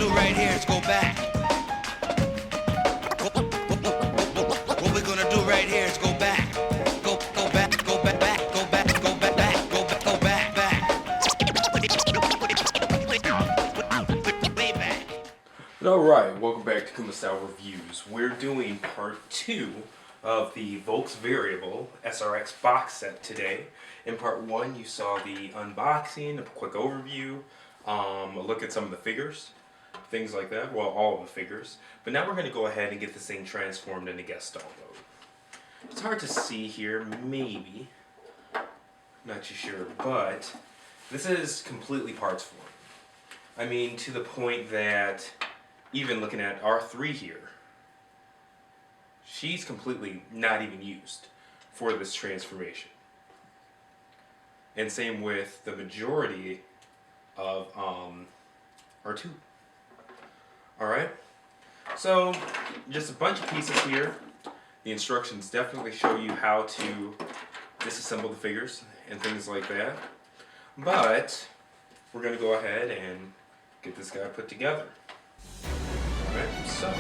do right here is go back. What we're gonna do right here is go back. Go back, go back, back, go back, go back, back, go back, go back, back. Way back. Alright, welcome back to Kuma Style Reviews. We're doing part 2 of the Volks variable SRX box set today. In part 1 you saw the unboxing, a quick overview, a look at some of the figures, things like that, well all of the figures. But now we're going to go ahead and get this thing transformed into guest stall mode. It's hard to see here, maybe, not too sure, but this is completely parts form. I mean, to the point that even looking at R3 here, she's completely not even used for this transformation. And same with the majority of R2. Alright, so just a bunch of pieces here. The instructions definitely show you how to disassemble the figures and things like that. But we're going to go ahead and get this guy put together. Alright, so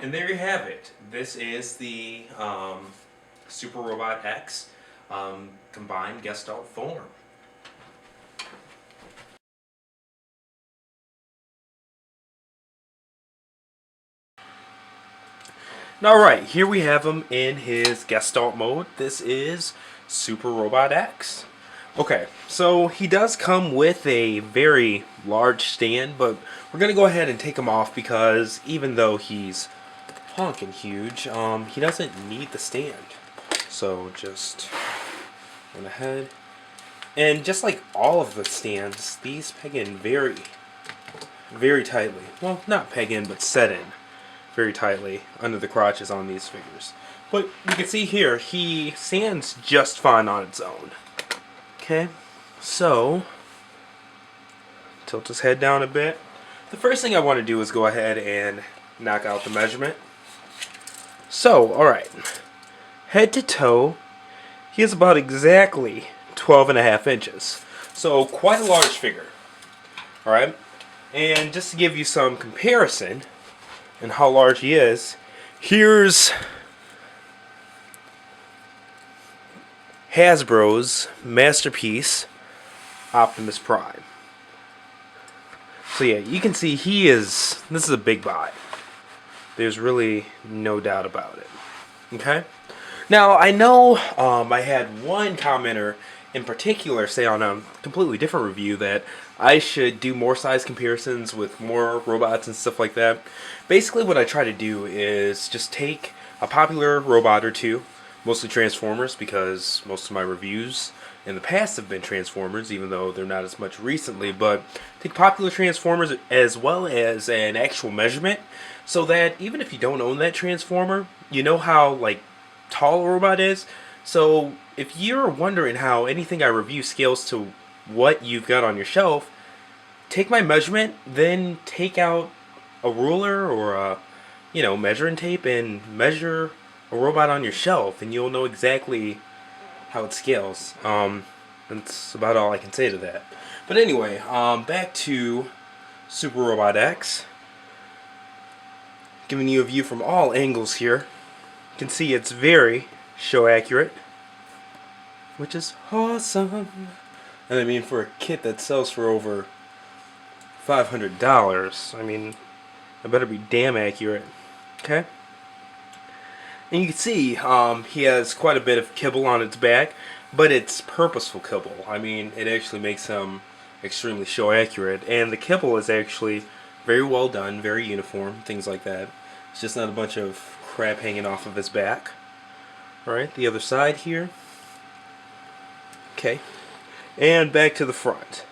and there you have it. This is the Super Robot X. combined Gestalt form. Alright, here we have him in his Gestalt mode. This is Super Robot X. Okay, so he does come with a very large stand, but we're going to go ahead and take him off because even though he's honking huge, he doesn't need the stand. So just went ahead. And just like all of the stands, these peg in very, very tightly. Well, not peg in, but set in very tightly under the crotches on these figures. But you can see here, he stands just fine on its own. Okay, so tilt his head down a bit. The first thing I want to do is go ahead and knock out the measurement. So, alright, head to toe, he is about exactly 12.5 inches. So, quite a large figure. Alright, and just to give you some comparison and how large he is, here's Hasbro's masterpiece Optimus Prime. So yeah, you can see this is a big buy. There's really no doubt about it. Okay? Now, I know I had one commenter in particular say on a completely different review that I should do more size comparisons with more robots and stuff like that. Basically, what I try to do is just take a popular robot or two, mostly Transformers, because most of my reviews in the past have been Transformers, even though they're not as much recently, but take popular Transformers as well as an actual measurement, so that even if you don't own that Transformer, you know how like tall a robot is. So if you're wondering how anything I review scales to what you've got on your shelf, take my measurement, then take out a ruler or a measuring tape and measure a robot on your shelf, and you'll know exactly how it scales. That's about all I can say to that. But anyway, back to Super Robot X. Giving you a view from all angles here. You can see it's very show accurate, which is awesome. And I mean, for a kit that sells for over $500, I mean, it better be damn accurate. Okay? And you can see he has quite a bit of kibble on its back, but it's purposeful kibble. I mean, it actually makes him extremely show accurate, and the kibble is actually very well done, very uniform, things like that. It's just not a bunch of crap hanging off of his back. Alright, the other side here. Okay. And back to the front.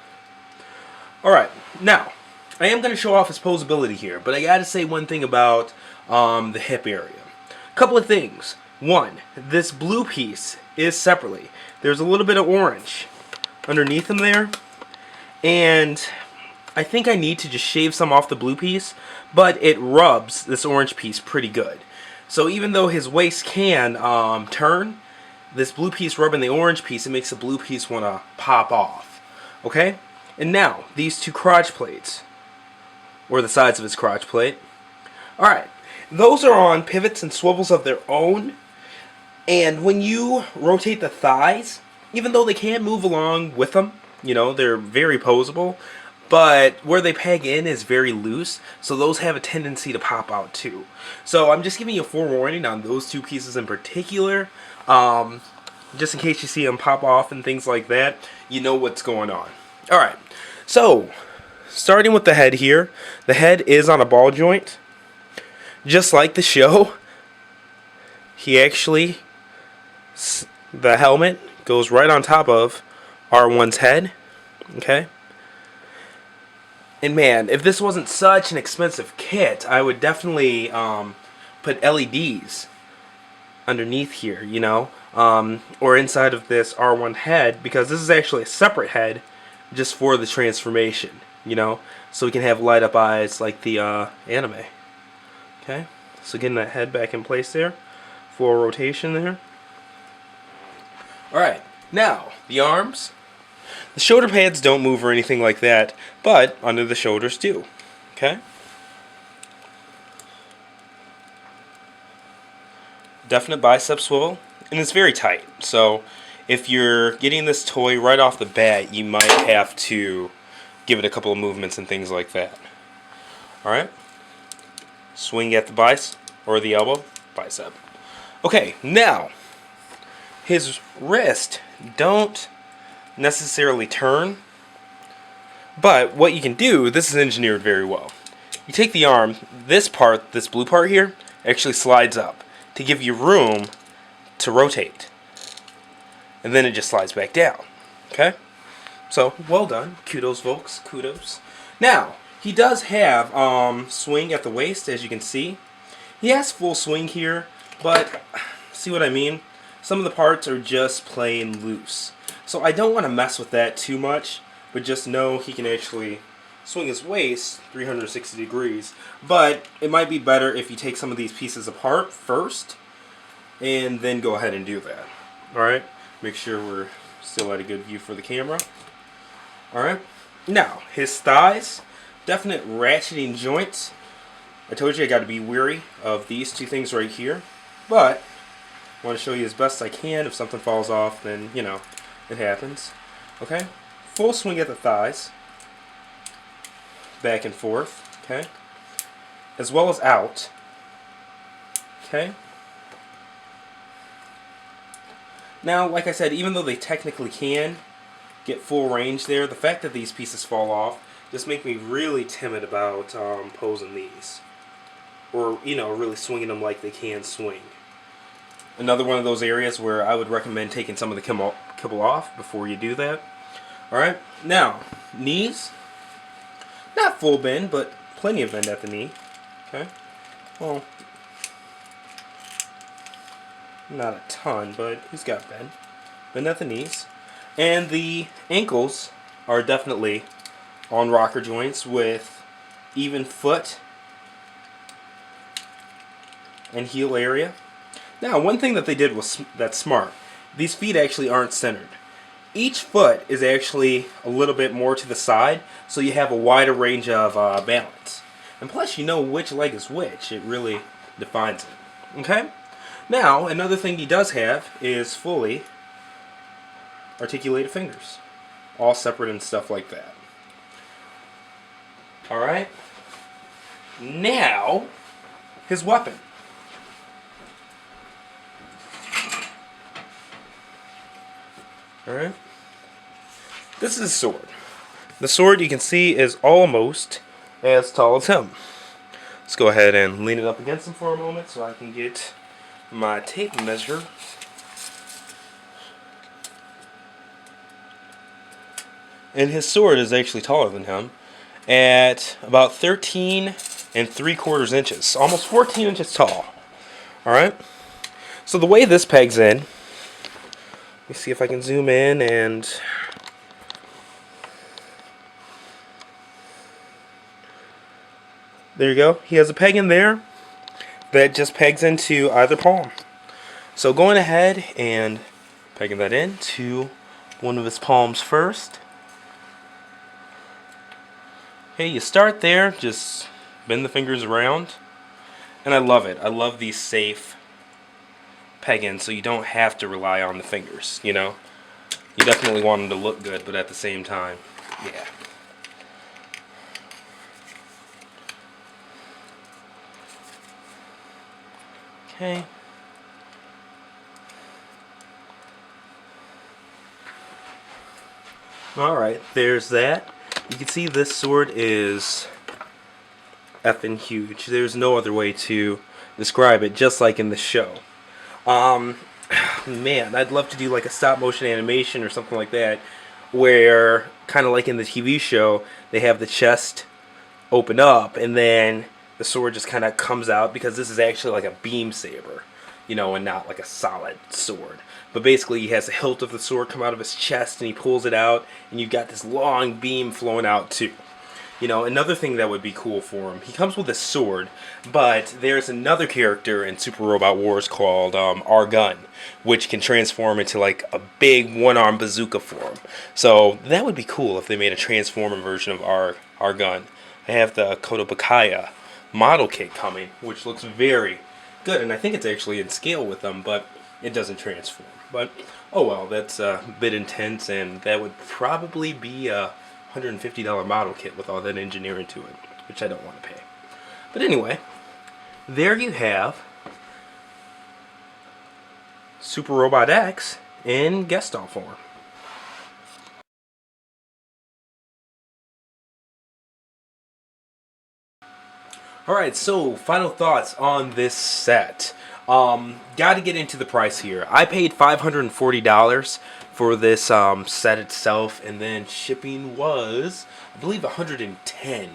Alright, now, I am going to show off his posability here, but I gotta say one thing about the hip area. Couple of things. One, this blue piece is separately. There's a little bit of orange underneath him there, and I think I need to just shave some off the blue piece, but it rubs this orange piece pretty good. So even though his waist can turn, this blue piece rubbing the orange piece, it makes the blue piece want to pop off. Okay? And now, these two crotch plates, or the sides of his crotch plate. Alright, those are on pivots and swivels of their own, and when you rotate the thighs, even though they can move along with them, they're very posable, but where they peg in is very loose, so those have a tendency to pop out too. So I'm just giving you a forewarning on those two pieces in particular, just in case you see them pop off and things like that, you know what's going on. Alright, so starting with the head here, the head is on a ball joint. Just like the show, the helmet goes right on top of R1's head. Okay? And man, if this wasn't such an expensive kit, I would definitely put LEDs underneath here, or inside of this R1 head, because this is actually a separate head just for the transformation, so we can have light up eyes like the anime. Okay, so getting that head back in place there, full rotation there. Alright, now, the arms. The shoulder pads don't move or anything like that, but under the shoulders do. Okay? Definite bicep swivel, and it's very tight, so if you're getting this toy right off the bat, you might have to give it a couple of movements and things like that. Alright? Swing at the bicep, or the elbow, bicep. Okay, now, his wrist don't necessarily turn, but what you can do, this is engineered very well. You take the arm, this part, this blue part here, actually slides up to give you room to rotate. And then it just slides back down. Okay? So, well done. Kudos, Volks. Kudos. Now, he does have swing at the waist, as you can see. He has full swing here, but see what I mean? Some of the parts are just plain loose. So I don't want to mess with that too much, but just know he can actually swing his waist 360 degrees. But it might be better if you take some of these pieces apart first, and then go ahead and do that. Alright? Make sure we're still at a good view for the camera. Alright? Now, his thighs, definite ratcheting joints. I told you I got to be wary of these two things right here. But, I want to show you as best I can. If something falls off, then, you know, it happens. Okay? Full swing at the thighs. Back and forth. Okay? As well as out. Okay? Now, like I said, even though they technically can get full range there, the fact that these pieces fall off just make me really timid about posing these. Or, you know, really swinging them like they can swing. Another one of those areas where I would recommend taking some of the kibble off before you do that. Alright, now, knees. Not full bend, but plenty of bend at the knee. Okay, well, not a ton, but he's got bend. Bend at the knees. And the ankles are definitely on rocker joints with even foot and heel area. Now, one thing that they did was that's smart. These feet actually aren't centered. Each foot is actually a little bit more to the side, so you have a wider range of balance. And plus, you know which leg is which. It really defines it. Okay? Now, another thing he does have is fully articulated fingers. All separate and stuff like that. Alright? Now, his weapon. Alright? This is a sword. The sword, you can see, is almost as tall as him. Let's go ahead and lean it up against him for a moment so I can get my tape measure. And his sword is actually taller than him at about 13 3/4 inches. Almost 14 inches tall. Alright? So the way this pegs in, let me see if I can zoom in and there you go. He has a peg in there that just pegs into either palm. So going ahead and pegging that into one of his palms first. Okay, you start there, just bend the fingers around. And I love it. I love these safe peg-ins so you don't have to rely on the fingers, you know. You definitely want them to look good, but at the same time, yeah. Okay. Alright, there's that. You can see this sword is effing huge. There's no other way to describe it, just like in the show. Man, I'd love to do like a stop motion animation or something like that, where kind of like in the TV show, they have the chest open up and then the sword just kind of comes out, because this is actually like a beam saber, you know, and not like a solid sword. But basically he has the hilt of the sword come out of his chest and he pulls it out, and you've got this long beam flowing out too. You know, another thing that would be cool for him, he comes with a sword, but there's another character in Super Robot Wars called Argun, which can transform into like a big one-arm bazooka form. So that would be cool if they made a transformer version of Argun. I have the Kodobakaya model kit coming, which looks very good, and I think it's actually in scale with them, but it doesn't transform. But oh well, that's a bit intense, and that would probably be a $150 model kit with all that engineering to it, which I don't want to pay. But anyway, there you have Super Robot X in Gestalt form. Alright, so final thoughts on this set. Got to get into the price here. I paid $540 for this set itself, and then shipping was, I believe, $110.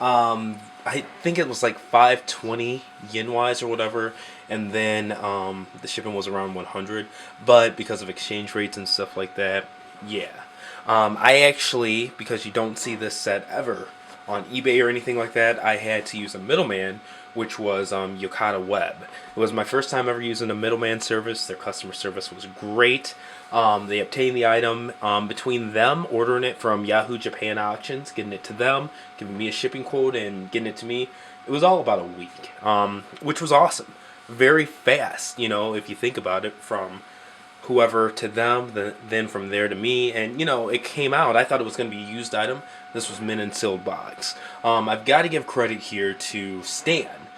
I think it was like 520 yen wise or whatever, and then the shipping was around 100. But because of exchange rates and stuff like that, yeah. I actually, because you don't see this set ever on eBay or anything like that, I had to use a middleman, which was Yokata Web. It was my first time ever using a middleman service. Their customer service was great. They obtained the item between them ordering it from Yahoo Japan Auctions, getting it to them, giving me a shipping quote, and getting it to me. It was all about a week, which was awesome. Very fast, you know, if you think about it, from whoever to them, then from there to me, and you know, it came out. I thought it was going to be a used item. This was mint and sealed box. I've got to give credit here to Stan.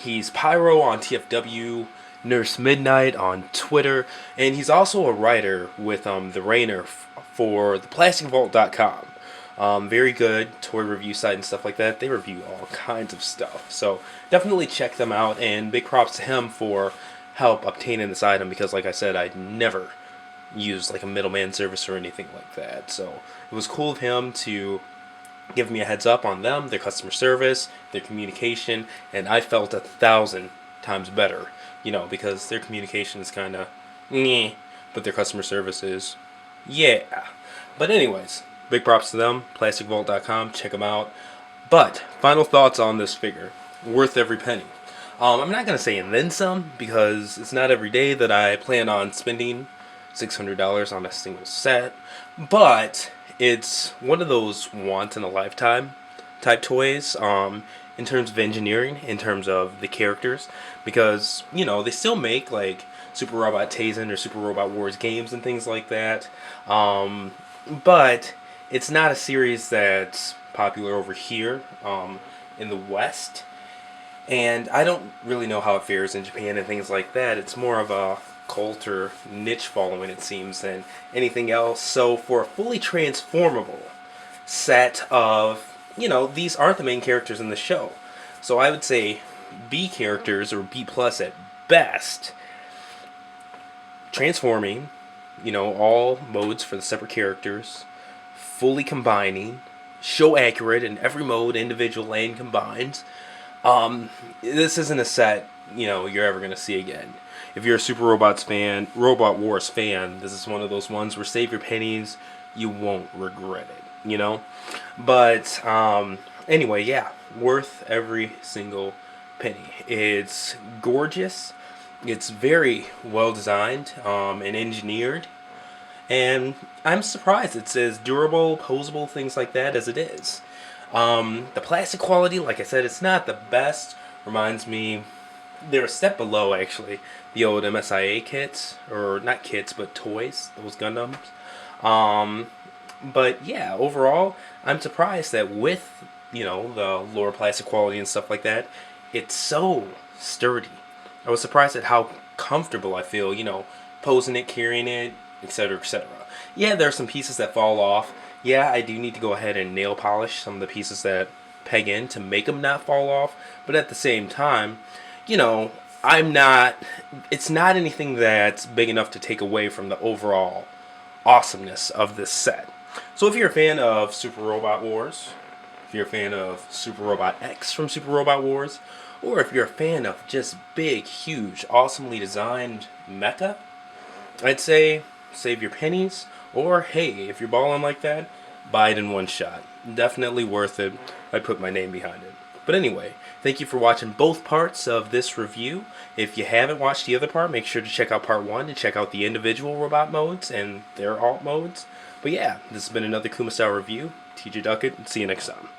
He's Pyro on TFW, Nurse Midnight on Twitter, and he's also a writer with the Rainer for theplasticvault.com. Very good toy review site and stuff like that. They review all kinds of stuff, so definitely check them out, and big props to him for help obtaining this item, because like I said, I'd never used like a middleman service or anything like that. So it was cool of him to give me a heads up on them, their customer service, their communication, and I felt 1,000 times better, you know, because their communication is kind of meh, but their customer service is yeah. But anyways, big props to them, plasticvault.com, check them out. But final thoughts on this figure, worth every penny. I'm not going to say and then some, because it's not every day that I plan on spending $600 on a single set, but it's one of those once in a lifetime type toys, in terms of engineering, in terms of the characters, because, you know, they still make like Super Robot Taisen or Super Robot Wars games and things like that, but it's not a series that's popular over here in the West. And I don't really know how it fares in Japan and things like that. It's more of a cult or niche following, it seems, than anything else. So for a fully transformable set of, you know, these aren't the main characters in the show. So I would say B characters, or B plus at best. Transforming, you know, all modes for the separate characters. Fully combining. Show accurate in every mode, individual and combined. This isn't a set, you know, you're ever going to see again. If you're a Super Robots fan, Robot Wars fan, this is one of those ones where save your pennies, you won't regret it, you know? But, anyway, yeah, worth every single penny. It's gorgeous, it's very well designed, and engineered, and I'm surprised it's as durable, posable, things like that as it is. The plastic quality, like I said, it's not the best. Reminds me, they're a step below actually the old MSIA kits, or not kits but toys, those Gundams. But yeah, overall I'm surprised that with, you know, the lower plastic quality and stuff like that, it's so sturdy. I was surprised at how comfortable I feel, you know, posing it, carrying it, etc, etc. Yeah, there are some pieces that fall off. Yeah, I do need to go ahead and nail polish some of the pieces that peg in to make them not fall off. But at the same time, you know, it's not anything that's big enough to take away from the overall awesomeness of this set. So if you're a fan of Super Robot Wars, if you're a fan of Super Robot X from Super Robot Wars, or if you're a fan of just big, huge, awesomely designed mecha, I'd say save your pennies. Or, hey, if you're balling like that, buy it in one shot. Definitely worth it. I put my name behind it. But anyway, thank you for watching both parts of this review. If you haven't watched the other part, make sure to check out part 1 to check out the individual robot modes and their alt modes. But yeah, this has been another Kumasao review. TJ Duckett, and see you next time.